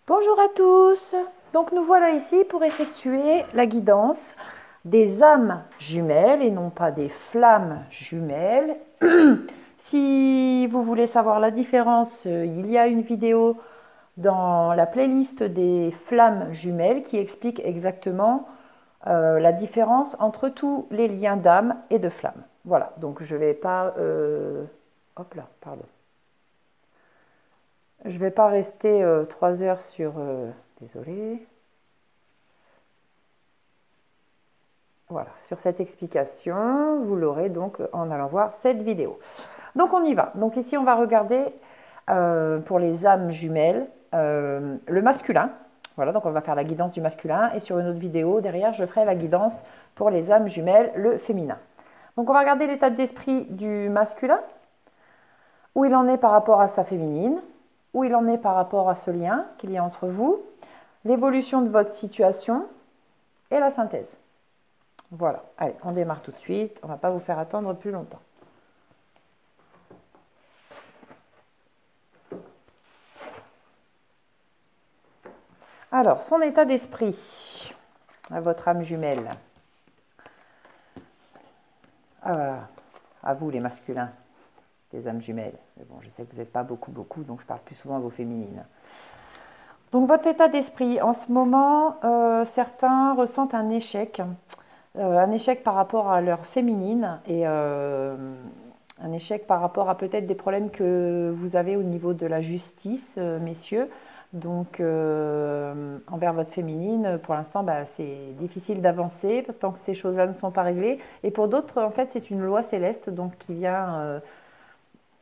Bonjour à tous, donc nous voilà ici pour effectuer la guidance des âmes jumelles et non pas des flammes jumelles. Si vous voulez savoir la différence, il y a une vidéo dans la playlist des flammes jumelles qui explique exactement la différence entre tous les liens d'âme et de flammes. Voilà, donc je ne vais pas... hop là, pardon. Je ne vais pas rester 3 heures sur... désolée. Voilà, sur cette explication, vous l'aurez donc en allant voir cette vidéo. Donc on y va. Donc ici, on va regarder pour les âmes jumelles le masculin. Voilà, donc on va faire la guidance du masculin. Et sur une autre vidéo, derrière, je ferai la guidance pour les âmes jumelles, le féminin. Donc on va regarder l'état d'esprit du masculin, où il en est par rapport à sa féminine, où il en est par rapport à ce lien qu'il y a entre vous, l'évolution de votre situation et la synthèse. Voilà, allez, on démarre tout de suite, on ne va pas vous faire attendre plus longtemps. Alors, son état d'esprit, à votre âme jumelle. À vous les masculins, les âmes jumelles. Mais bon, je sais que vous n'êtes pas beaucoup, donc je parle plus souvent à vos féminines. Donc, votre état d'esprit, en ce moment, certains ressentent un échec par rapport à leur féminine et un échec par rapport à peut-être des problèmes que vous avez au niveau de la justice, messieurs. Donc, envers votre féminine, pour l'instant, c'est difficile d'avancer tant que ces choses-là ne sont pas réglées. Et pour d'autres, en fait, c'est une loi céleste donc, qui vient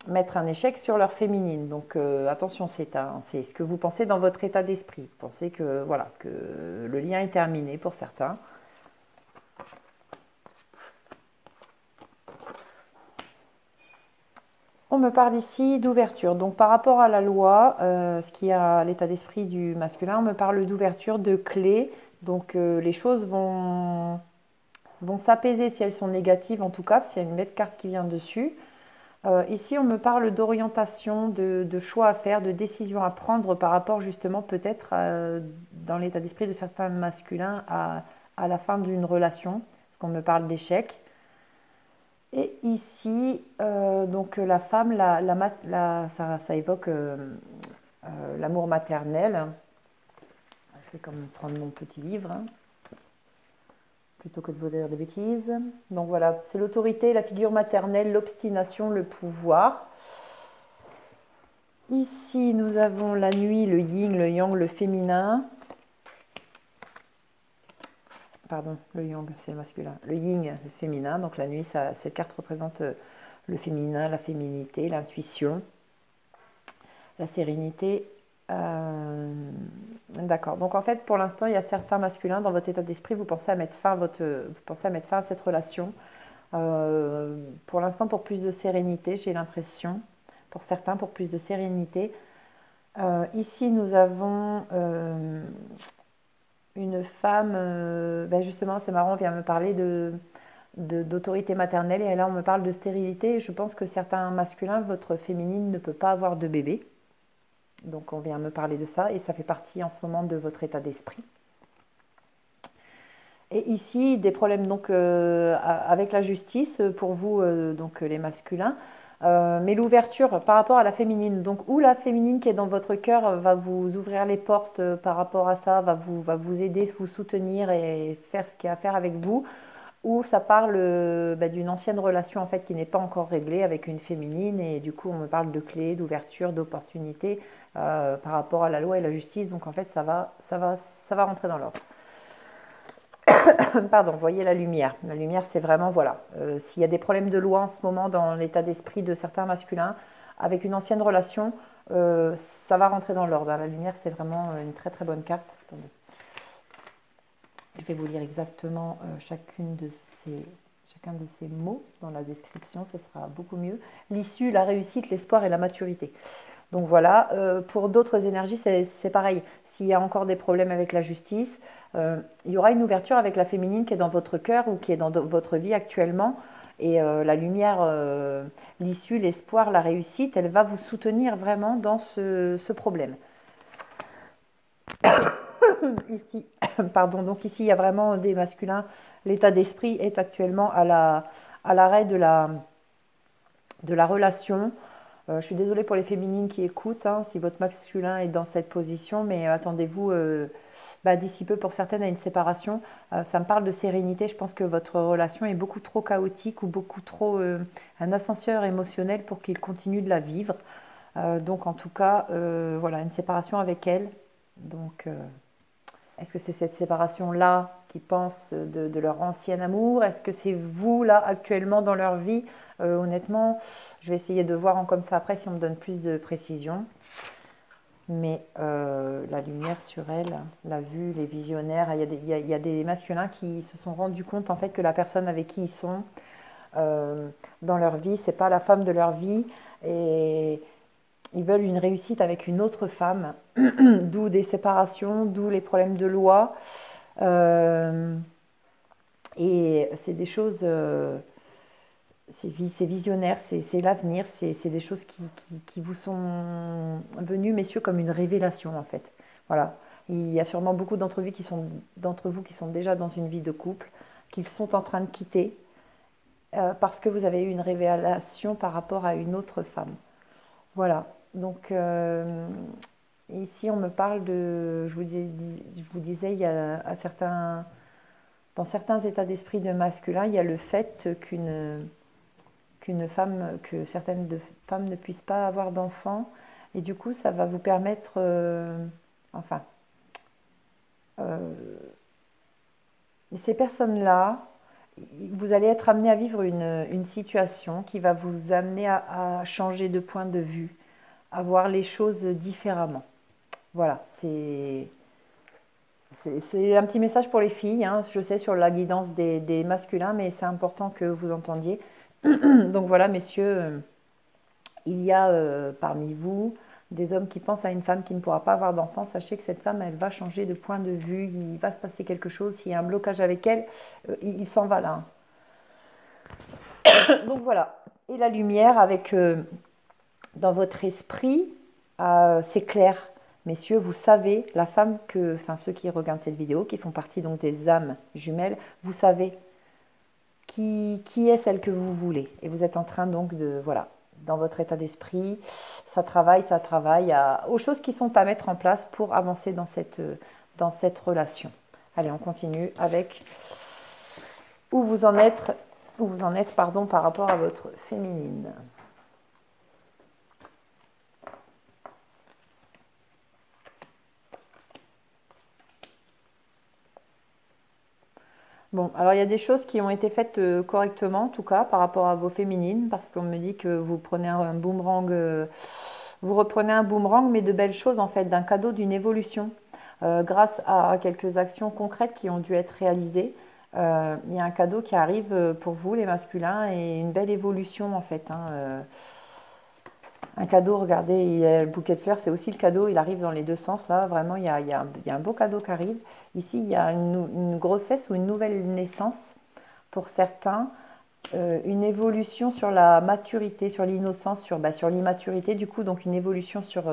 mettre un échec sur leur féminine. Donc, attention, c'est ce que vous pensez dans votre état d'esprit. Vous pensez que, voilà, que le lien est terminé pour certains. On me parle ici d'ouverture. Donc par rapport à la loi, ce qui est à l'état d'esprit du masculin, on me parle d'ouverture, de clés. Donc les choses vont s'apaiser si elles sont négatives en tout cas, parce qu'il y a une belle carte qui vient dessus. Ici, on me parle d'orientation, de choix à faire, de décisions à prendre par rapport justement peut-être dans l'état d'esprit de certains masculins à la fin d'une relation, parce qu'on me parle d'échec. Et ici, donc la femme, ça évoque l'amour maternel. Je vais comme prendre mon petit livre, hein, plutôt que de vous dire des bêtises. Donc voilà, c'est l'autorité, la figure maternelle, l'obstination, le pouvoir. Ici, nous avons la nuit, le yin, le yang, le féminin. Pardon, le yang, c'est le masculin. Le yin, le féminin. Donc la nuit, cette carte représente le féminin, la féminité, l'intuition, la sérénité. D'accord. Donc en fait, pour l'instant, il y a certains masculins dans votre état d'esprit, vous pensez à mettre fin à cette relation. Pour l'instant, pour plus de sérénité, j'ai l'impression. Pour certains, pour plus de sérénité. Ici, nous avons une femme, justement, c'est marrant, on vient me parler d'autorité maternelle et là, on me parle de stérilité. Et je pense que certains masculins, votre féminine ne peut pas avoir de bébé. Donc, on vient me parler de ça et ça fait partie en ce moment de votre état d'esprit. Et ici, des problèmes donc avec la justice pour vous, donc les masculins. Mais l'ouverture par rapport à la féminine, donc où la féminine qui est dans votre cœur va vous ouvrir les portes par rapport à ça, va vous aider, vous soutenir et faire ce qu'il y a à faire avec vous, ou ça parle d'une ancienne relation en fait qui n'est pas encore réglée avec une féminine et du coup on me parle de clés, d'ouverture, d'opportunités par rapport à la loi et la justice, donc en fait ça va rentrer dans l'ordre. Pardon, voyez la lumière. La lumière, c'est vraiment, voilà, s'il y a des problèmes de loi en ce moment dans l'état d'esprit de certains masculins, avec une ancienne relation, ça va rentrer dans l'ordre. La lumière, c'est vraiment une très très bonne carte. Attendez. Je vais vous lire exactement chacun de ces mots dans la description, ce sera beaucoup mieux. L'issue, la réussite, l'espoir et la maturité. Donc voilà, pour d'autres énergies, c'est pareil. S'il y a encore des problèmes avec la justice, il y aura une ouverture avec la féminine qui est dans votre cœur ou qui est dans votre vie actuellement. Et la lumière, l'issue, l'espoir, la réussite, elle va vous soutenir vraiment dans ce problème. Ici, pardon, donc ici, il y a vraiment des masculins. L'état d'esprit est actuellement à l'arrêt de la relation. Je suis désolée pour les féminines qui écoutent, hein, si votre masculin est dans cette position, mais attendez-vous d'ici peu pour certaines à une séparation. Ça me parle de sérénité. Je pense que votre relation est beaucoup trop chaotique ou beaucoup trop un ascenseur émotionnel pour qu'il continue de la vivre. Donc en tout cas, voilà, une séparation avec elle. Donc est-ce que c'est cette séparation-là qui pense de leur ancien amour? Est-ce que c'est vous, là, actuellement, dans leur vie? Honnêtement, je vais essayer de voir en comme ça après si on me donne plus de précision. Mais la lumière sur elle, la vue, les visionnaires, il y a des masculins qui se sont rendus compte en fait que la personne avec qui ils sont dans leur vie, c'est pas la femme de leur vie. Et ils veulent une réussite avec une autre femme, d'où des séparations, d'où les problèmes de loi. Euh, et c'est des choses, c'est visionnaire, c'est l'avenir, c'est des choses qui vous sont venues, messieurs, comme une révélation en fait. Voilà. Il y a sûrement beaucoup d'entre vous qui sont déjà dans une vie de couple, qu'ils sont en train de quitter parce que vous avez eu une révélation par rapport à une autre femme. Voilà. Donc ici, on me parle de, je vous disais, il y a dans certains états d'esprit de masculin, il y a le fait que certaines femmes ne puissent pas avoir d'enfants, et du coup, ça va vous permettre, enfin, euh, ces personnes-là, vous allez être amené à vivre une situation qui va vous amener à changer de point de vue, à voir les choses différemment. Voilà, c'est un petit message pour les filles, hein, je sais, sur la guidance des masculins, mais c'est important que vous entendiez. Donc voilà, messieurs, il y a parmi vous des hommes qui pensent à une femme qui ne pourra pas avoir d'enfant. Sachez que cette femme, elle va changer de point de vue, il va se passer quelque chose. S'il y a un blocage avec elle, il s'en va là. Donc voilà, et la lumière avec dans votre esprit, c'est clair. Messieurs, vous savez, la femme que, enfin ceux qui regardent cette vidéo, qui font partie donc des âmes jumelles, vous savez qui est celle que vous voulez. Et vous êtes en train donc de, voilà, dans votre état d'esprit, ça travaille aux choses qui sont à mettre en place pour avancer dans cette relation. Allez, on continue avec où vous en êtes pardon, par rapport à votre féminine. Bon, alors il y a des choses qui ont été faites correctement, en tout cas, par rapport à vos féminines, parce qu'on me dit que vous prenez un boomerang, vous reprenez un boomerang, mais de belles choses en fait, d'un cadeau, d'une évolution, grâce à quelques actions concrètes qui ont dû être réalisées. Il y a un cadeau qui arrive pour vous, les masculins, et une belle évolution en fait, hein, un cadeau, regardez, il y a le bouquet de fleurs, c'est aussi le cadeau, il arrive dans les deux sens, là, vraiment, il y a un beau cadeau qui arrive. Ici, il y a une grossesse ou une nouvelle naissance pour certains, une évolution sur la maturité, sur l'innocence, sur l'immaturité, du coup, donc une évolution sur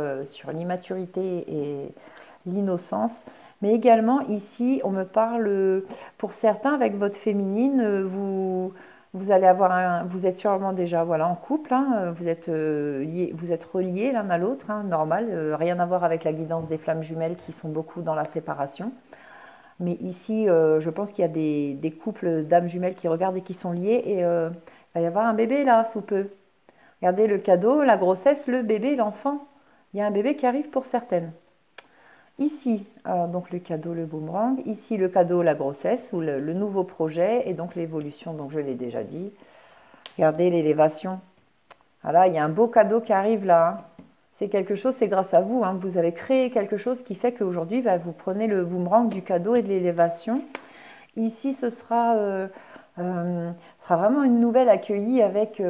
l'immaturité et l'innocence. Mais également, ici, on me parle, pour certains, avec votre féminine, vous allez vous êtes sûrement déjà voilà, en couple, hein, vous êtes reliés l'un à l'autre, hein, normal, rien à voir avec la guidance des flammes jumelles qui sont beaucoup dans la séparation. Mais ici, je pense qu'il y a des couples d'âmes jumelles qui regardent et qui sont liés et il va y avoir un bébé là, sous peu. Regardez le cadeau, la grossesse, le bébé, l'enfant. Il y a un bébé qui arrive pour certaines. Ici, donc le cadeau, le boomerang. Ici, le cadeau, la grossesse ou le nouveau projet et donc l'évolution, donc je l'ai déjà dit. Regardez l'élévation. Voilà, il y a un beau cadeau qui arrive là, hein. C'est quelque chose, c'est grâce à vous, hein. Vous avez créé quelque chose qui fait qu'aujourd'hui, vous prenez le boomerang du cadeau et de l'élévation. Ici, sera vraiment une nouvelle accueillie avec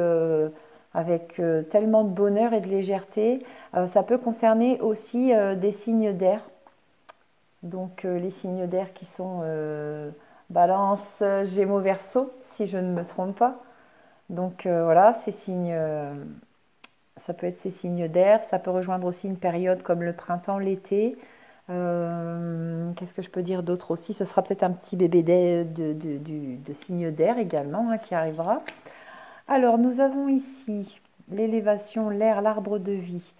tellement de bonheur et de légèreté. Ça peut concerner aussi des signes d'air. Donc les signes d'air qui sont Balance, Gémeaux, Verseau, si je ne me trompe pas. Donc voilà, ces signes, ça peut être ces signes d'air, ça peut rejoindre aussi une période comme le printemps, l'été. Qu'est-ce que je peux dire d'autre aussi? Ce sera peut-être un petit bébé de signe d'air également hein, qui arrivera. Alors, nous avons ici l'élévation, l'air, l'arbre de vie.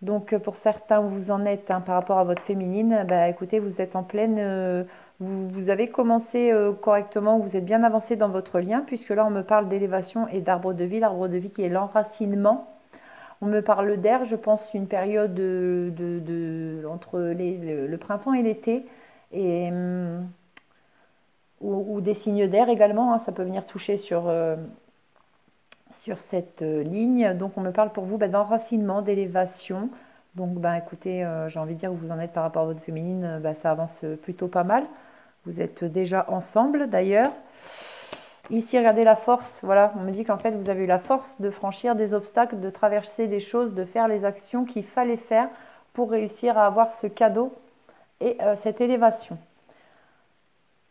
Donc, pour certains, vous en êtes hein, par rapport à votre féminine. Bah, écoutez, vous êtes en pleine... vous avez commencé correctement, vous êtes bien avancé dans votre lien, puisque là, on me parle d'élévation et d'arbre de vie. L'arbre de vie qui est l'enracinement. On me parle d'air, je pense, une période entre le printemps et l'été. Et, ou des signes d'air également, hein, ça peut venir toucher sur cette ligne. Donc on me parle pour vous bah, d'enracinement, d'élévation. Donc bah, écoutez, j'ai envie de dire où vous en êtes par rapport à votre féminine, bah, ça avance plutôt pas mal. Vous êtes déjà ensemble d'ailleurs. Ici, regardez la force. Voilà, on me dit qu'en fait, vous avez eu la force de franchir des obstacles, de traverser des choses, de faire les actions qu'il fallait faire pour réussir à avoir ce cadeau et cette élévation.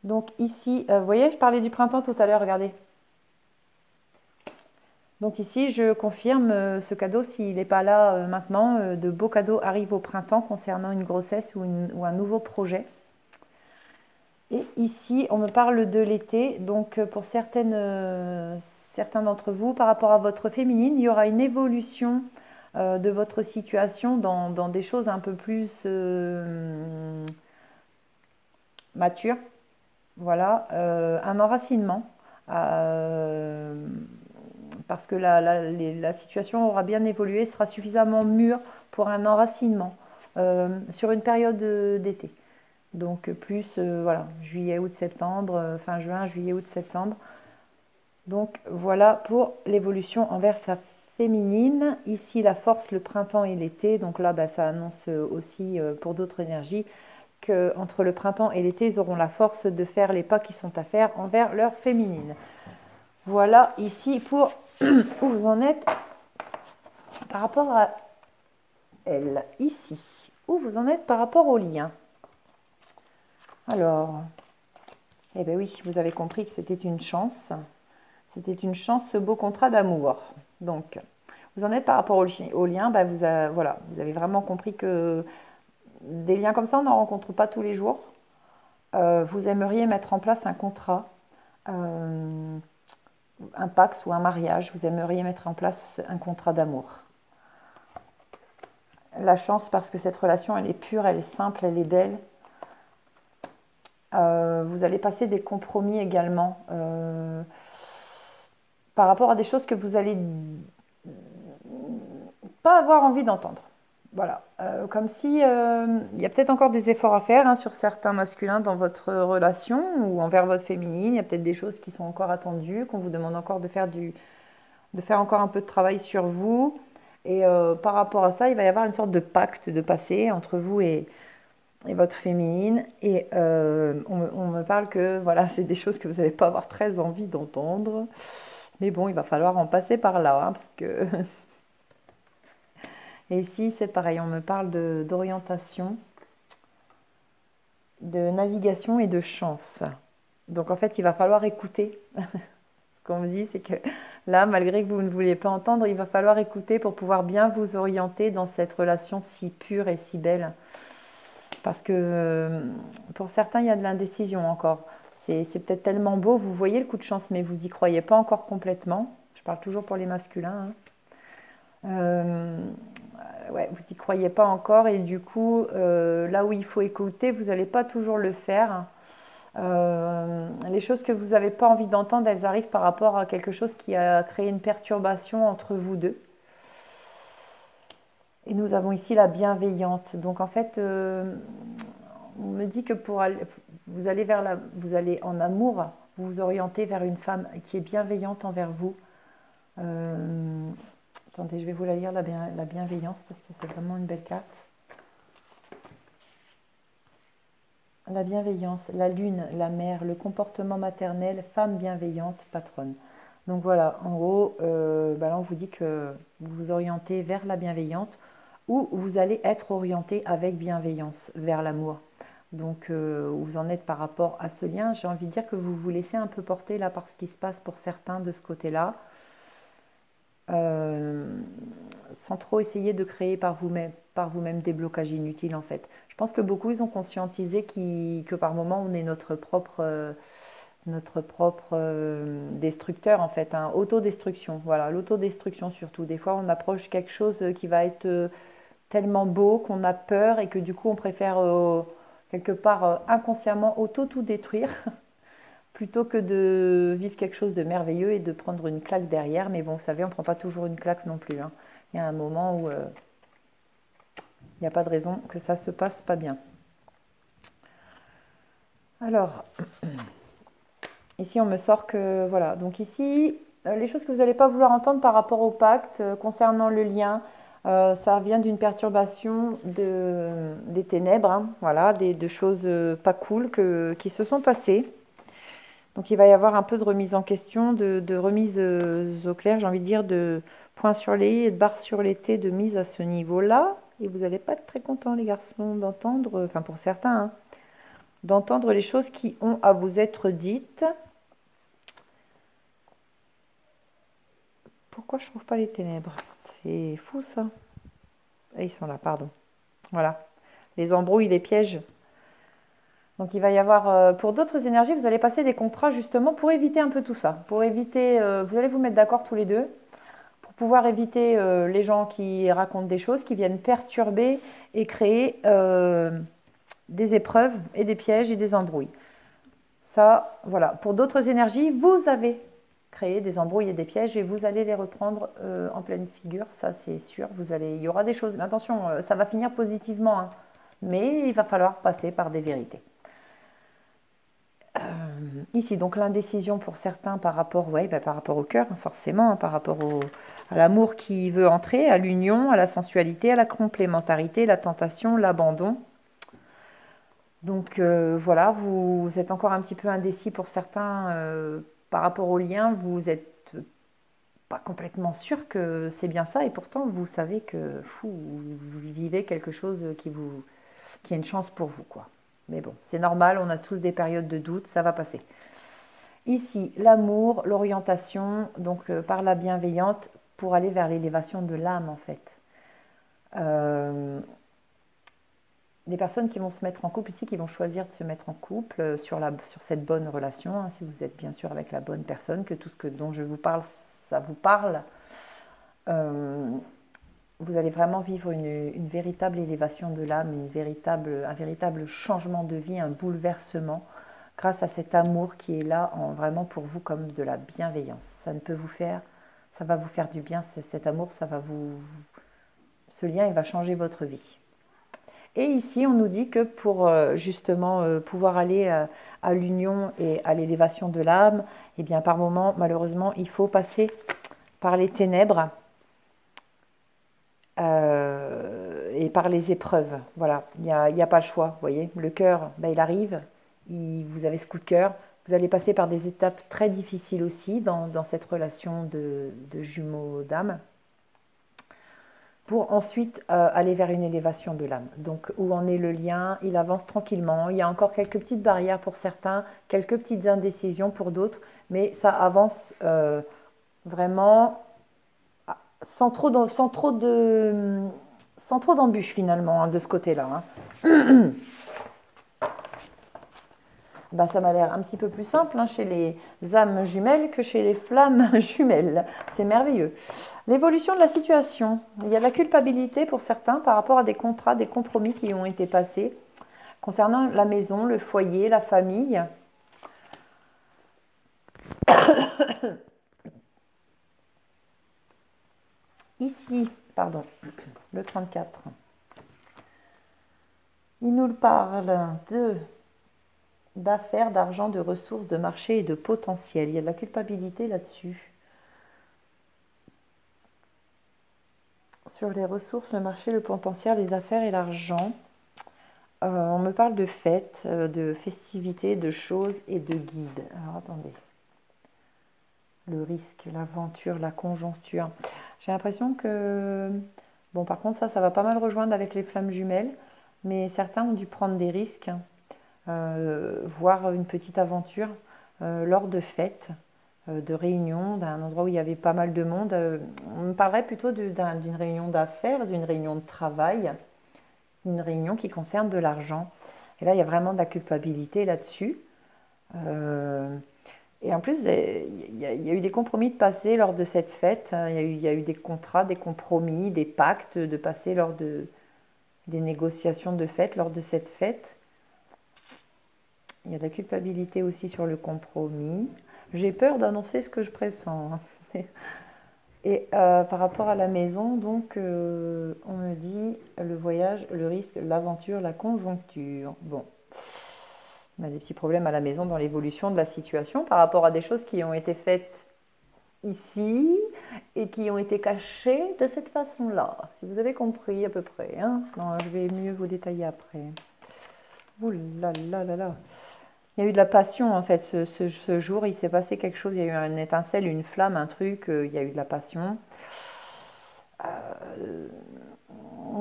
Donc ici, vous voyez, je parlais du printemps tout à l'heure, regardez. Donc ici, je confirme ce cadeau, s'il n'est pas là maintenant, de beaux cadeaux arrivent au printemps concernant une grossesse ou un nouveau projet. Et ici, on me parle de l'été. Donc pour certains d'entre vous, par rapport à votre féminine, il y aura une évolution de votre situation dans des choses un peu plus matures. Voilà, un enracinement. Parce que la situation aura bien évolué, sera suffisamment mûre pour un enracinement sur une période d'été. Donc plus, voilà, juillet, août, septembre, fin juin, juillet, août, septembre. Donc voilà pour l'évolution envers sa féminine. Ici, la force, le printemps et l'été. Donc là, bah, ça annonce aussi pour d'autres énergies qu'entre le printemps et l'été, ils auront la force de faire les pas qui sont à faire envers leur féminine. Voilà ici pour où vous en êtes par rapport à elle. Ici, où vous en êtes par rapport au lien. Alors, eh bien oui, vous avez compris que c'était une chance. C'était une chance, ce beau contrat d'amour. Donc, vous en êtes par rapport au lien. Bah, voilà, vous avez vraiment compris que des liens comme ça, on n'en rencontre pas tous les jours. Vous aimeriez mettre en place un contrat. Un pacte ou un mariage, vous aimeriez mettre en place un contrat d'amour. La chance parce que cette relation, elle est pure, elle est simple, elle est belle. Vous allez passer des compromis également par rapport à des choses que vous allez pas avoir envie d'entendre. Voilà, comme si il y a peut-être encore des efforts à faire hein, sur certains masculins dans votre relation ou envers votre féminine. Il y a peut-être des choses qui sont encore attendues, qu'on vous demande encore de faire encore un peu de travail sur vous. Et par rapport à ça, il va y avoir une sorte de pacte de passé entre vous et votre féminine. Et on me parle que voilà, c'est des choses que vous n'allez pas avoir très envie d'entendre. Mais bon, il va falloir en passer par là, hein, parce que... Et ici, c'est pareil, on me parle d'orientation, de navigation et de chance. Donc en fait, il va falloir écouter. Ce qu'on me dit, c'est que là, malgré que vous ne vouliez pas entendre, il va falloir écouter pour pouvoir bien vous orienter dans cette relation si pure et si belle. Parce que pour certains, il y a de l'indécision encore. C'est peut-être tellement beau, vous voyez le coup de chance, mais vous n'y croyez pas encore complètement. Je parle toujours pour les masculins. Hein. Ouais, vous n'y croyez pas encore et du coup, là où il faut écouter, vous n'allez pas toujours le faire. Les choses que vous n'avez pas envie d'entendre, elles arrivent par rapport à quelque chose qui a créé une perturbation entre vous deux. Et nous avons ici la bienveillante. Donc en fait, on me dit que vous allez en amour, vous vous orientez vers une femme qui est bienveillante envers vous. Attendez, je vais vous la lire, la bienveillance, parce que c'est vraiment une belle carte. La bienveillance, la lune, la mère, le comportement maternel, femme bienveillante, patronne. Donc voilà, en gros, là on vous dit que vous vous orientez vers la bienveillante ou vous allez être orienté avec bienveillance vers l'amour. Donc où vous en êtes par rapport à ce lien, j'ai envie de dire que vous vous laissez un peu porter là par ce qui se passe pour certains de ce côté-là. Sans trop essayer de créer par vous-même. par vous-même des blocages inutiles en fait. Je pense que beaucoup ils ont conscientisé que par moment on est notre propre destructeur en fait, hein. Autodestruction, voilà, l'autodestruction surtout. Des fois on approche quelque chose qui va être tellement beau qu'on a peur et que du coup on préfère quelque part inconsciemment tout détruire plutôt que de vivre quelque chose de merveilleux et de prendre une claque derrière. Mais bon, vous savez, on ne prend pas toujours une claque non plus, hein. Il y a un moment où il n'y a pas de raison que ça se passe pas bien. Alors, ici on me sort que, voilà, donc ici, les choses que vous n'allez pas vouloir entendre par rapport au pacte concernant le lien, ça vient d'une perturbation des ténèbres, hein, voilà, de choses pas cool qui se sont passées. Donc il va y avoir un peu de remise en question, de remise au clair, j'ai envie de dire, de points sur les i et de barres sur les t, de mise à ce niveau-là. Et vous n'allez pas être très contents, les garçons, d'entendre, enfin pour certains, hein, d'entendre les choses qui ont à vous être dites. Pourquoi je ne trouve pas les ténèbres? C'est fou ça. Ah, ils sont là, pardon. Voilà. Les embrouilles, les pièges. Donc il va y avoir, pour d'autres énergies, vous allez passer des contrats justement pour éviter un peu tout ça. Pour éviter, vous allez vous mettre d'accord tous les deux pour pouvoir éviter les gens qui racontent des choses, qui viennent perturber et créer des épreuves et des pièges et des embrouilles. Ça, voilà. Pour d'autres énergies, vous avez créé des embrouilles et des pièges et vous allez les reprendre en pleine figure, ça c'est sûr. Il y aura des choses, mais attention, ça va finir positivement, hein, mais il va falloir passer par des vérités. Ici, donc l'indécision pour certains par rapport, ouais, par rapport au cœur, forcément, hein, par rapport à l'amour qui veut entrer, à l'union, à la sensualité, à la complémentarité, la tentation, l'abandon. Donc voilà, vous êtes encore un petit peu indécis pour certains par rapport au lien, vous n'êtes pas complètement sûr que c'est bien ça et pourtant vous savez que vous vivez quelque chose qui a une chance pour vous, quoi. Mais bon, c'est normal, on a tous des périodes de doute, ça va passer. Ici, l'amour, l'orientation, donc par la bienveillante pour aller vers l'élévation de l'âme en fait. Les personnes qui vont se mettre en couple ici, qui vont choisir de se mettre en couple sur cette bonne relation, hein, si vous êtes bien sûr avec la bonne personne, que tout ce dont je vous parle, ça vous parle, vous allez vraiment vivre une véritable élévation de l'âme, un véritable changement de vie, un bouleversement, grâce à cet amour qui est là vraiment pour vous comme de la bienveillance. Ça va vous faire du bien, cet amour, ce lien, il va changer votre vie. Et ici, on nous dit que pour justement pouvoir aller à l'union et à l'élévation de l'âme, eh bien par moment, malheureusement, il faut passer par les ténèbres et par les épreuves. Voilà, il n'y a pas le choix, vous voyez. Le cœur, ben, il arrive, vous avez ce coup de cœur. Vous allez passer par des étapes très difficiles aussi dans cette relation de jumeaux d'âme, pour ensuite aller vers une élévation de l'âme. Donc où en est le lien, il avance tranquillement, il y a encore quelques petites barrières pour certains, quelques petites indécisions pour d'autres, mais ça avance vraiment sans trop d'embûches finalement, hein, de ce côté-là, hein. Ben, ça m'a l'air un petit peu plus simple, hein, chez les âmes jumelles que chez les flammes jumelles. C'est merveilleux. L'évolution de la situation. Il y a de la culpabilité pour certains par rapport à des contrats, des compromis qui ont été passés concernant la maison, le foyer, la famille. Ici, pardon, le 34. Il nous parle d'affaires, d'argent, de ressources, de marché et de potentiel. Il y a de la culpabilité là-dessus. Sur les ressources, le marché, le potentiel, les affaires et l'argent, on me parle de fêtes, de festivités, de choses et de guides. Alors attendez. Le risque, l'aventure, la conjoncture. J'ai l'impression que... Bon, par contre, ça va pas mal rejoindre avec les flammes jumelles, mais certains ont dû prendre des risques, voire une petite aventure lors de fêtes, de réunion, d'un endroit où il y avait pas mal de monde. On me parlerait plutôt d'une réunion d'affaires, d'une réunion de travail, une réunion qui concerne de l'argent. Et là, il y a vraiment de la culpabilité là-dessus. Euh, et en plus, il y a eu des compromis de passer lors de cette fête. Il y a eu des contrats, des compromis, des pactes de passer lors des négociations de fête, lors de cette fête. Il y a de la culpabilité aussi sur le compromis. J'ai peur d'annoncer ce que je pressens, hein. Et par rapport à la maison, donc, on me dit le voyage, le risque, l'aventure, la conjoncture. Bon, on a des petits problèmes à la maison dans l'évolution de la situation par rapport à des choses qui ont été faites ici et qui ont été cachées de cette façon-là. Si vous avez compris à peu près, hein. Non, je vais mieux vous détailler après. Ouh là là là là. Il y a eu de la passion en fait ce jour, il s'est passé quelque chose, il y a eu une étincelle, une flamme, un truc, il y a eu de la passion. Euh,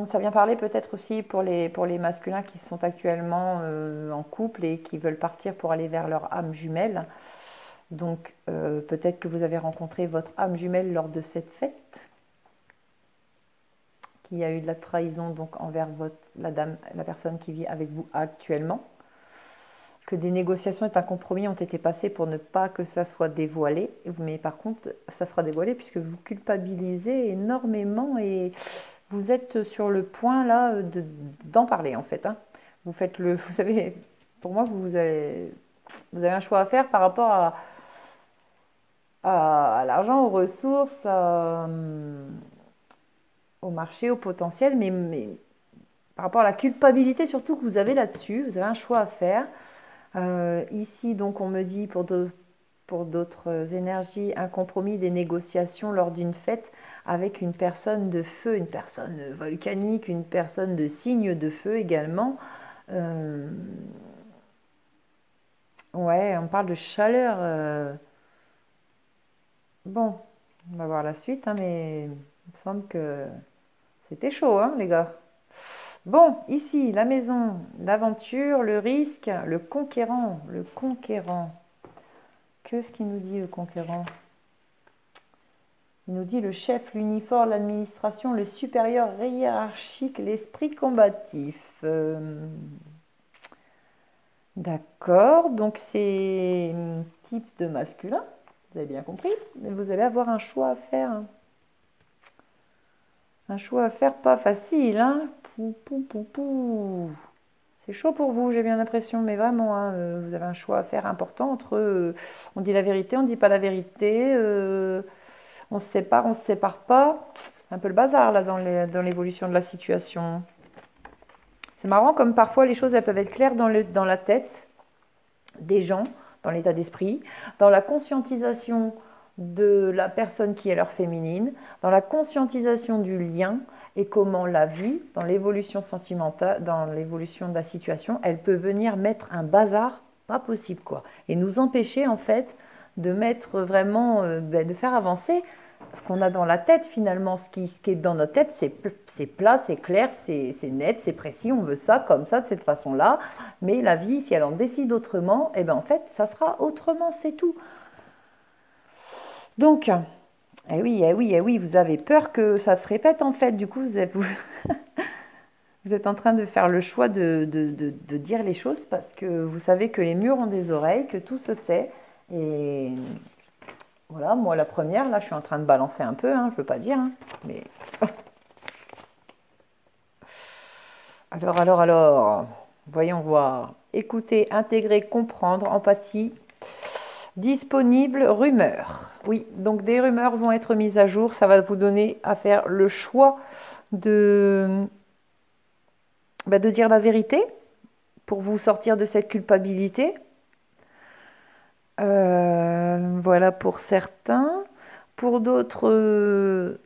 Ça vient parler peut-être aussi pour les masculins qui sont actuellement en couple et qui veulent partir pour aller vers leur âme jumelle. Donc peut-être que vous avez rencontré votre âme jumelle lors de cette fête, qu'il y a eu de la trahison donc envers la personne qui vit avec vous actuellement, que des négociations et un compromis ont été passés pour ne pas que ça soit dévoilé. Mais par contre, ça sera dévoilé puisque vous culpabilisez énormément et vous êtes sur le point là d'en parler en fait, hein. Vous savez, pour moi, vous avez un choix à faire par rapport à l'argent, aux ressources, au marché, au potentiel, mais par rapport à la culpabilité surtout que vous avez là-dessus, vous avez un choix à faire. Ici, donc, on me dit pour d'autres énergies, un compromis, des négociations lors d'une fête avec une personne de feu, une personne volcanique, une personne de signe de feu également. Euh, ouais, on parle de chaleur. Bon, on va voir la suite, hein, mais il me semble que c'était chaud, hein, les gars. Bon, ici, la maison, l'aventure, le risque, le conquérant, le conquérant. Qu'est-ce qu'il nous dit, le conquérant? Il nous dit le chef, l'uniforme, l'administration, le supérieur hiérarchique, l'esprit combatif. D'accord, donc c'est un type de masculin, vous avez bien compris. Mais vous allez avoir un choix à faire, hein. Un choix à faire pas facile, hein. Pou, pou, pou, pou. C'est chaud pour vous, j'ai bien l'impression, mais vraiment, hein, vous avez un choix à faire important entre on dit la vérité, on ne dit pas la vérité, on se sépare pas. C'est un peu le bazar là dans l'évolution de la situation. C'est marrant comme parfois les choses elles peuvent être claires dans la tête des gens, dans l'état d'esprit, dans la conscientisation de la personne qui est leur féminine, dans la conscientisation du lien et comment la vie, dans l'évolution sentimentale, dans l'évolution de la situation, elle peut venir mettre un bazar pas possible quoi, et nous empêcher en fait de mettre vraiment, de faire avancer ce qu'on a dans la tête finalement, ce qui est dans notre tête, c'est plat, c'est clair, c'est net, c'est précis, on veut ça comme ça, de cette façon-là, mais la vie, si elle en décide autrement, et bien en fait, ça sera autrement, c'est tout. Donc, eh oui, eh oui, eh oui, vous avez peur que ça se répète en fait, du coup, vous êtes en train de faire le choix de dire les choses parce que vous savez que les murs ont des oreilles, que tout se sait, et voilà, moi la première, là je suis en train de balancer un peu, hein, je ne veux pas dire, hein, mais... Alors, voyons voir. Écouter, intégrer, comprendre, empathie, disponible, rumeurs. Oui, donc des rumeurs vont être mises à jour, ça va vous donner à faire le choix de dire la vérité pour vous sortir de cette culpabilité. Voilà pour certains. Pour d'autres,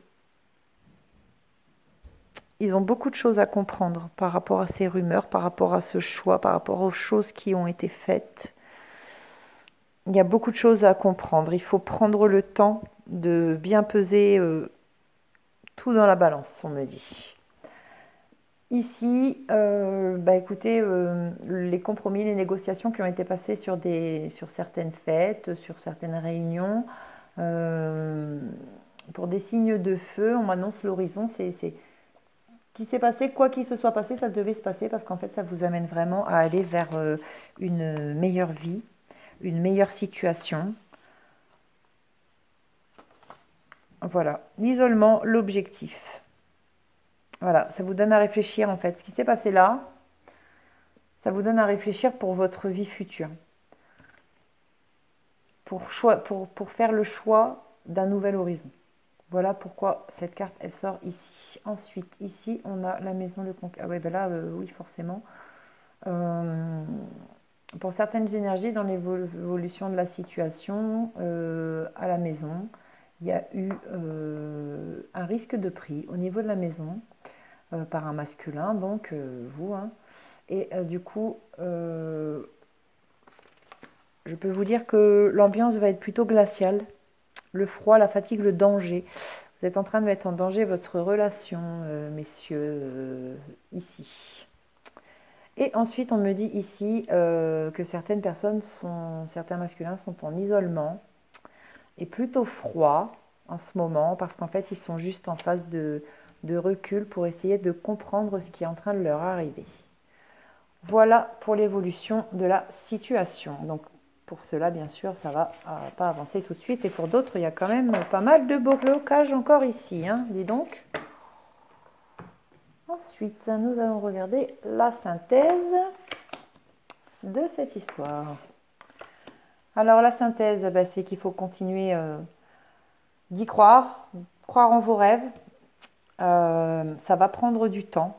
ils ont beaucoup de choses à comprendre par rapport à ces rumeurs, par rapport à ce choix, par rapport aux choses qui ont été faites. Il y a beaucoup de choses à comprendre. Il faut prendre le temps de bien peser tout dans la balance, on me dit. Ici, bah écoutez, les compromis, les négociations qui ont été passées sur certaines fêtes, sur certaines réunions, euh, pour des signes de feu, on m'annonce l'horizon, c'est qui s'est passé, quoi qu'il se soit passé, ça devait se passer parce qu'en fait, ça vous amène vraiment à aller vers une meilleure vie, une meilleure situation. Voilà, l'isolement, l'objectif. Voilà, ça vous donne à réfléchir en fait. Ce qui s'est passé là, ça vous donne à réfléchir pour votre vie future. Pour faire le choix d'un nouvel horizon. Voilà pourquoi cette carte, elle sort ici. Ensuite, ici, on a la maison, le conquérant. Ah ouais, ben là, oui, forcément. Pour certaines énergies, dans l'évolution de la situation à la maison, il y a eu un risque de prix au niveau de la maison par un masculin, donc vous. Hein. Et du coup, je peux vous dire que l'ambiance va être plutôt glaciale. Le froid, la fatigue, le danger. Vous êtes en train de mettre en danger votre relation, messieurs, ici. Et ensuite, on me dit ici que certains masculins sont en isolement et plutôt froid en ce moment parce qu'en fait, ils sont juste en phase de recul pour essayer de comprendre ce qui est en train de leur arriver. Voilà pour l'évolution de la situation. Donc, pour cela, bien sûr, ça ne va pas avancer tout de suite. Et pour d'autres, il y a quand même pas mal de blocages encore ici. Hein, dis donc. Ensuite, nous allons regarder la synthèse de cette histoire. Alors, la synthèse, ben, c'est qu'il faut continuer d'y croire, croire en vos rêves. Ça va prendre du temps.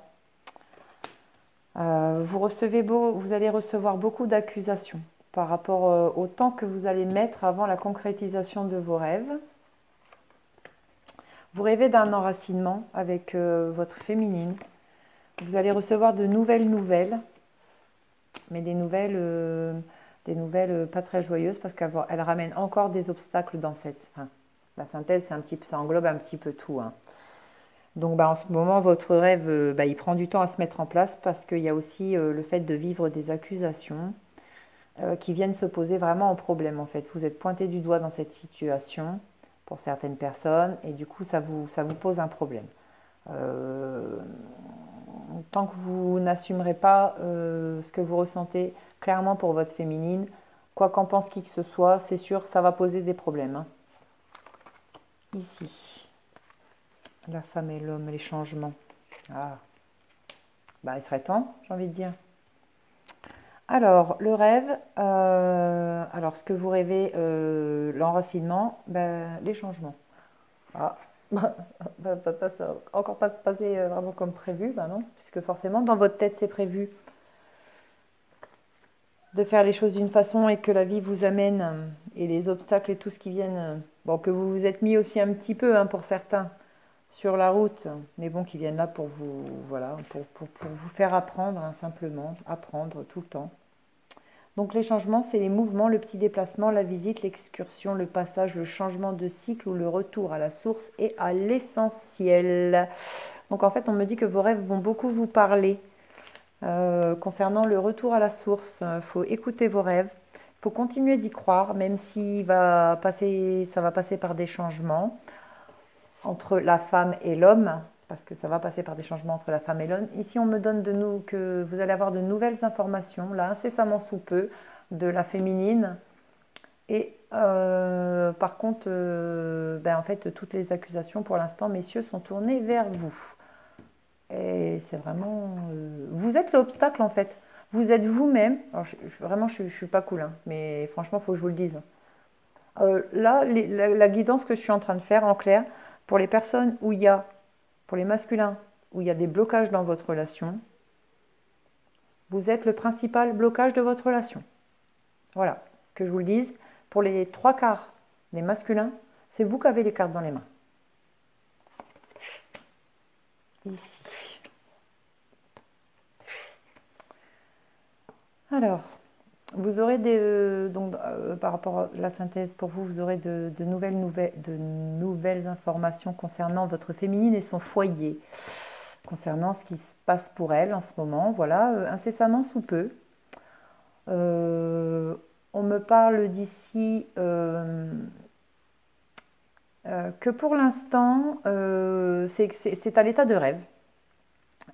Vous allez recevoir beaucoup d'accusations par rapport au temps que vous allez mettre avant la concrétisation de vos rêves. Vous rêvez d'un enracinement avec votre féminine. Vous allez recevoir de nouvelles nouvelles, mais des nouvelles pas très joyeuses parce qu'elle ramène encore des obstacles dans la synthèse, ça englobe un petit peu tout. Hein. Donc en ce moment, votre rêve, il prend du temps à se mettre en place parce qu'il y a aussi le fait de vivre des accusations qui viennent se poser vraiment en problème en fait. Vous êtes pointé du doigt dans cette situation pour certaines personnes et du coup ça vous pose un problème. Tant que vous n'assumerez pas ce que vous ressentez clairement pour votre féminine, quoi qu'en pense qui que ce soit, c'est sûr, ça va poser des problèmes. Hein. Ici, la femme et l'homme, les changements. Ah, il serait temps, j'ai envie de dire. Alors, le rêve, alors ce que vous rêvez, l'enracinement, les changements. Ah, ça va encore pas se passer vraiment comme prévu, non, puisque forcément dans votre tête c'est prévu de faire les choses d'une façon et que la vie vous amène et les obstacles et tout ce qui viennent, que vous vous êtes mis aussi un petit peu pour certains sur la route, mais bon, qui viennent là pour vous, voilà, pour vous faire apprendre, simplement, apprendre tout le temps. Donc les changements, c'est les mouvements, le petit déplacement, la visite, l'excursion, le passage, le changement de cycle ou le retour à la source et à l'essentiel. Donc en fait, on me dit que vos rêves vont beaucoup vous parler concernant le retour à la source. Il faut écouter vos rêves, il faut continuer d'y croire, même si ça va passer par des changements entre la femme et l'homme, parce que ça va passer par des changements entre la femme et l'homme. Ici, on me donne que vous allez avoir de nouvelles informations, là, incessamment sous peu, de la féminine. Et par contre, en fait, toutes les accusations pour l'instant, messieurs, sont tournées vers vous. Et c'est vraiment... vous êtes l'obstacle, en fait. Vous êtes vous-même. Alors, vraiment, je ne suis pas cool, hein, mais franchement, il faut que je vous le dise. Là, la guidance que je suis en train de faire, en clair, pour les personnes pour les masculins, où il y a des blocages dans votre relation, vous êtes le principal blocage de votre relation. Voilà, que je vous le dise. Pour les 3/4 des masculins, c'est vous qui avez les cartes dans les mains. Ici. Alors, vous aurez par rapport à la synthèse, pour vous, vous aurez de nouvelles informations concernant votre féminine et son foyer, concernant ce qui se passe pour elle en ce moment, voilà, incessamment sous peu. On me parle d'ici que pour l'instant, c'est à l'état de rêve,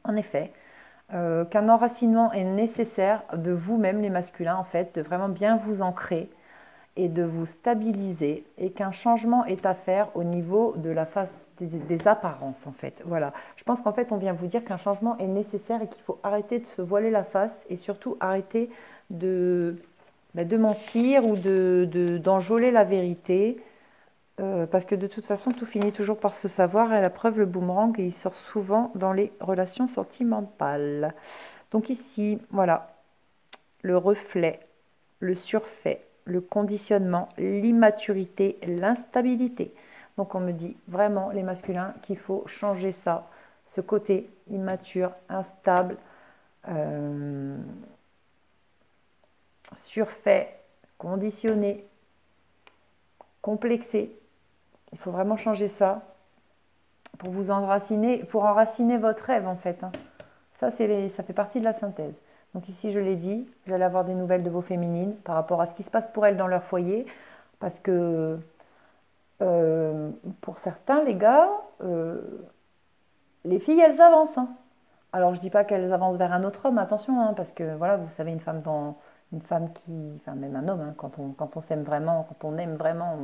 en effet, qu'un enracinement est nécessaire de vous-même, les masculins, en fait, de vraiment bien vous ancrer et de vous stabiliser, et qu'un changement est à faire au niveau de la face des apparences, en fait. Voilà. Je pense qu'en fait, on vient vous dire qu'un changement est nécessaire et qu'il faut arrêter de se voiler la face et surtout arrêter de mentir ou d'enjôler la vérité. Parce que de toute façon, tout finit toujours par se savoir, et la preuve, le boomerang, il sort souvent dans les relations sentimentales. Donc ici, voilà, le reflet, le surfait, le conditionnement, l'immaturité, l'instabilité. Donc on me dit vraiment, les masculins, qu'il faut changer ça, ce côté immature, instable, surfait, conditionné, complexé. Il faut vraiment changer ça pour vous enraciner, pour enraciner votre rêve en fait. Ça fait partie de la synthèse. Donc ici, je l'ai dit, vous allez avoir des nouvelles de vos féminines par rapport à ce qui se passe pour elles dans leur foyer. Parce que pour certains, les gars, les filles, elles avancent. Alors, je ne dis pas qu'elles avancent vers un autre homme, attention, parce que voilà, vous savez, une femme enfin même un homme, quand on s'aime vraiment, quand on aime vraiment,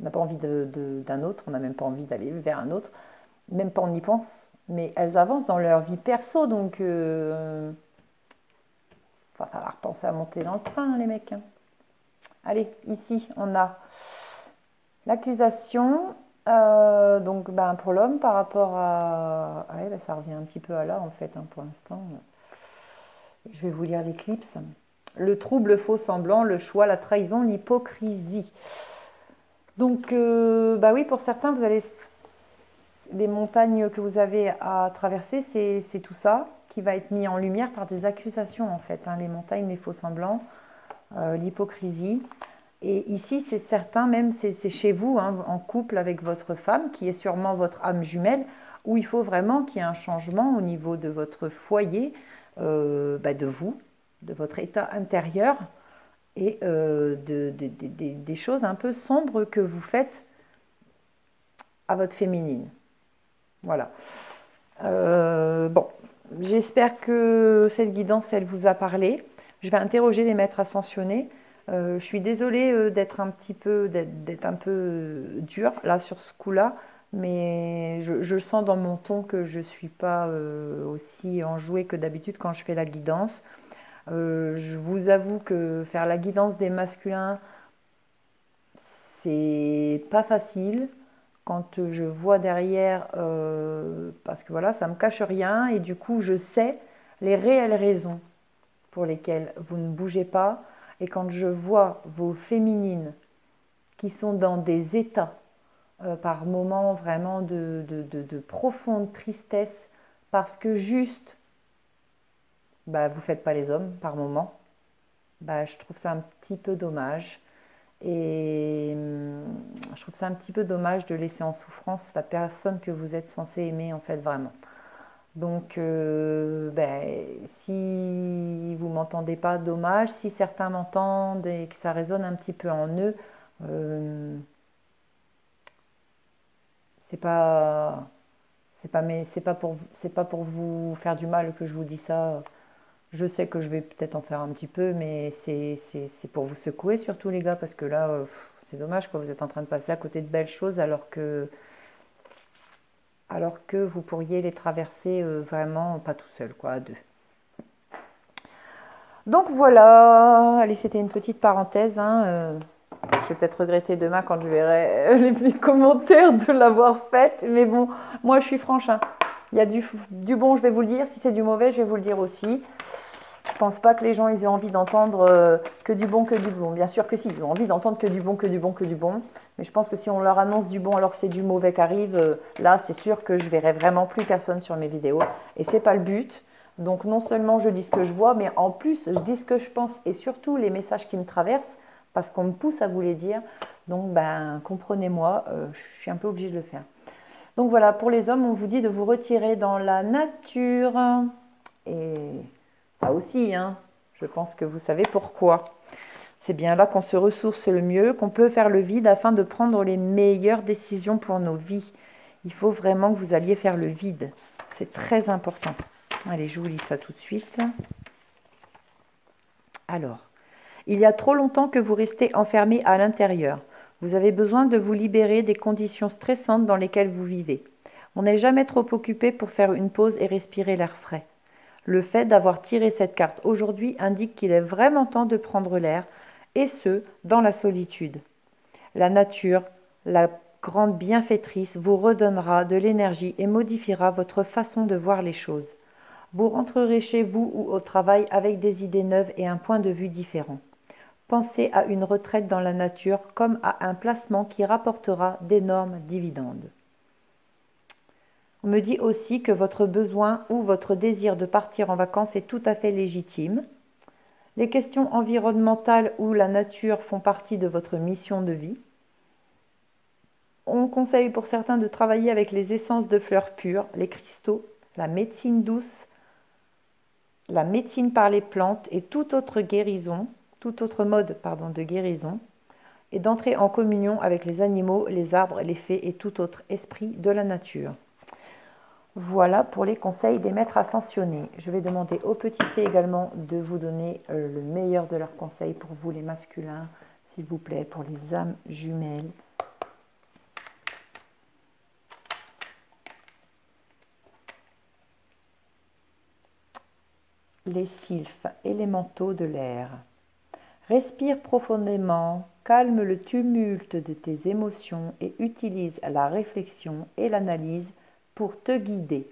on n'a pas envie d'un autre, on n'a même pas envie d'aller vers un autre, même pas on y pense, mais elles avancent dans leur vie perso, donc il va falloir penser à monter dans le train, les mecs. Allez, ici, on a l'accusation, donc pour l'homme, par rapport à... Ouais, ça revient un petit peu à là, en fait, pour l'instant. Je vais vous lire l'éclipse. Le trouble, le faux semblant, le choix, la trahison, l'hypocrisie. Donc, oui, pour certains, vous allez, les montagnes que vous avez à traverser, c'est tout ça qui va être mis en lumière par des accusations, en fait. Les montagnes, les faux semblants, l'hypocrisie. Et ici, c'est certain, même c'est chez vous, en couple avec votre femme, qui est sûrement votre âme jumelle, où il faut vraiment qu'il y ait un changement au niveau de votre foyer, de vous, de votre état intérieur, et des choses un peu sombres que vous faites à votre féminine. Voilà. Bon, j'espère que cette guidance, elle vous a parlé. Je vais interroger les maîtres ascensionnés. Je suis désolée d'être un peu dure là sur ce coup-là, mais je sens dans mon ton que je ne suis pas aussi enjouée que d'habitude quand je fais la guidance. Je vous avoue que faire la guidance des masculins, c'est pas facile. Quand je vois derrière, parce que voilà, ça me cache rien, et du coup je sais les réelles raisons pour lesquelles vous ne bougez pas. Et quand je vois vos féminines qui sont dans des états par moments vraiment de profonde tristesse, parce que juste vous ne faites pas les hommes par moment, je trouve ça un petit peu dommage. Et je trouve ça un petit peu dommage de laisser en souffrance la personne que vous êtes censé aimer en fait vraiment. Donc si vous m'entendez pas, dommage. Si certains m'entendent et que ça résonne un petit peu en eux, c'est pas pour vous faire du mal que je vous dis ça. Je sais que je vais peut-être en faire un petit peu, mais c'est pour vous secouer surtout les gars, parce que là, c'est dommage quand vous êtes en train de passer à côté de belles choses alors que vous pourriez les traverser vraiment pas tout seul, quoi, à deux. Donc voilà, allez, c'était une petite parenthèse. Je vais peut-être regretter demain quand je verrai les commentaires de l'avoir faite, mais bon, moi je suis franche. Il y a du bon, je vais vous le dire. Si c'est du mauvais, je vais vous le dire aussi. Je pense pas que les gens ils aient envie d'entendre que du bon, que du bon. Bien sûr que si, ils ont envie d'entendre que du bon, que du bon, que du bon. Mais je pense que si on leur annonce du bon alors que c'est du mauvais qui arrive, là c'est sûr que je verrai vraiment plus personne sur mes vidéos. Et c'est pas le but. Donc non seulement je dis ce que je vois, mais en plus je dis ce que je pense et surtout les messages qui me traversent parce qu'on me pousse à vous les dire. Donc comprenez-moi, je suis un peu obligée de le faire. Donc voilà, pour les hommes, on vous dit de vous retirer dans la nature. Et ça aussi, hein, je pense que vous savez pourquoi. C'est bien là qu'on se ressource le mieux, qu'on peut faire le vide afin de prendre les meilleures décisions pour nos vies. Il faut vraiment que vous alliez faire le vide. C'est très important. Allez, je vous lis ça tout de suite. Alors, il y a trop longtemps que vous restez enfermé à l'intérieur. Vous avez besoin de vous libérer des conditions stressantes dans lesquelles vous vivez. On n'est jamais trop occupé pour faire une pause et respirer l'air frais. Le fait d'avoir tiré cette carte aujourd'hui indique qu'il est vraiment temps de prendre l'air, et ce, dans la solitude. La nature, la grande bienfaitrice, vous redonnera de l'énergie et modifiera votre façon de voir les choses. Vous rentrerez chez vous ou au travail avec des idées neuves et un point de vue différent. Pensez à une retraite dans la nature comme à un placement qui rapportera d'énormes dividendes. On me dit aussi que votre besoin ou votre désir de partir en vacances est tout à fait légitime. Les questions environnementales ou la nature font partie de votre mission de vie. On conseille pour certains de travailler avec les essences de fleurs pures, les cristaux, la médecine douce, la médecine par les plantes et toute autre mode de guérison, et d'entrer en communion avec les animaux, les arbres, les fées et tout autre esprit de la nature. Voilà pour les conseils des maîtres ascensionnés. Je vais demander aux petites fées également de vous donner le meilleur de leurs conseils pour vous les masculins, s'il vous plaît, pour les âmes jumelles. Les sylphes, élémentaux de l'air. Respire profondément, calme le tumulte de tes émotions et utilise la réflexion et l'analyse pour te guider.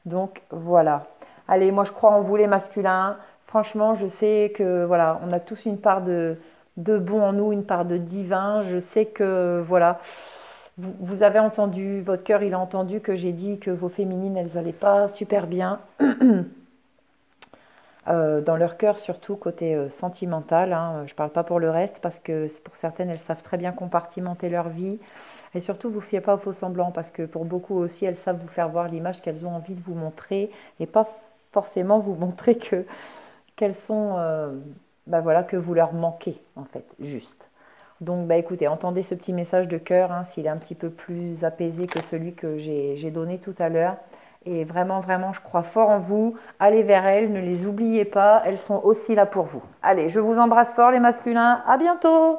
Donc voilà. Allez, moi je crois en vous les masculins. Franchement, je sais que voilà, on a tous une part de bon en nous, une part de divin. Je sais que voilà, vous avez entendu, votre cœur il a entendu que j'ai dit que vos féminines elles n'allaient pas super bien. Dans leur cœur, surtout côté sentimental, hein. Je ne parle pas pour le reste parce que pour certaines, elles savent très bien compartimenter leur vie. Et surtout, vous ne fiez pas aux faux semblants parce que pour beaucoup aussi, elles savent vous faire voir l'image qu'elles ont envie de vous montrer et pas forcément vous montrer qu'elles sont, voilà, que vous leur manquez en fait, juste. Donc écoutez, entendez ce petit message de cœur, hein, s'il est un petit peu plus apaisé que celui que j'ai donné tout à l'heure. Et vraiment, vraiment, je crois fort en vous. Allez vers elles, ne les oubliez pas. Elles sont aussi là pour vous. Allez, je vous embrasse fort les masculins. À bientôt!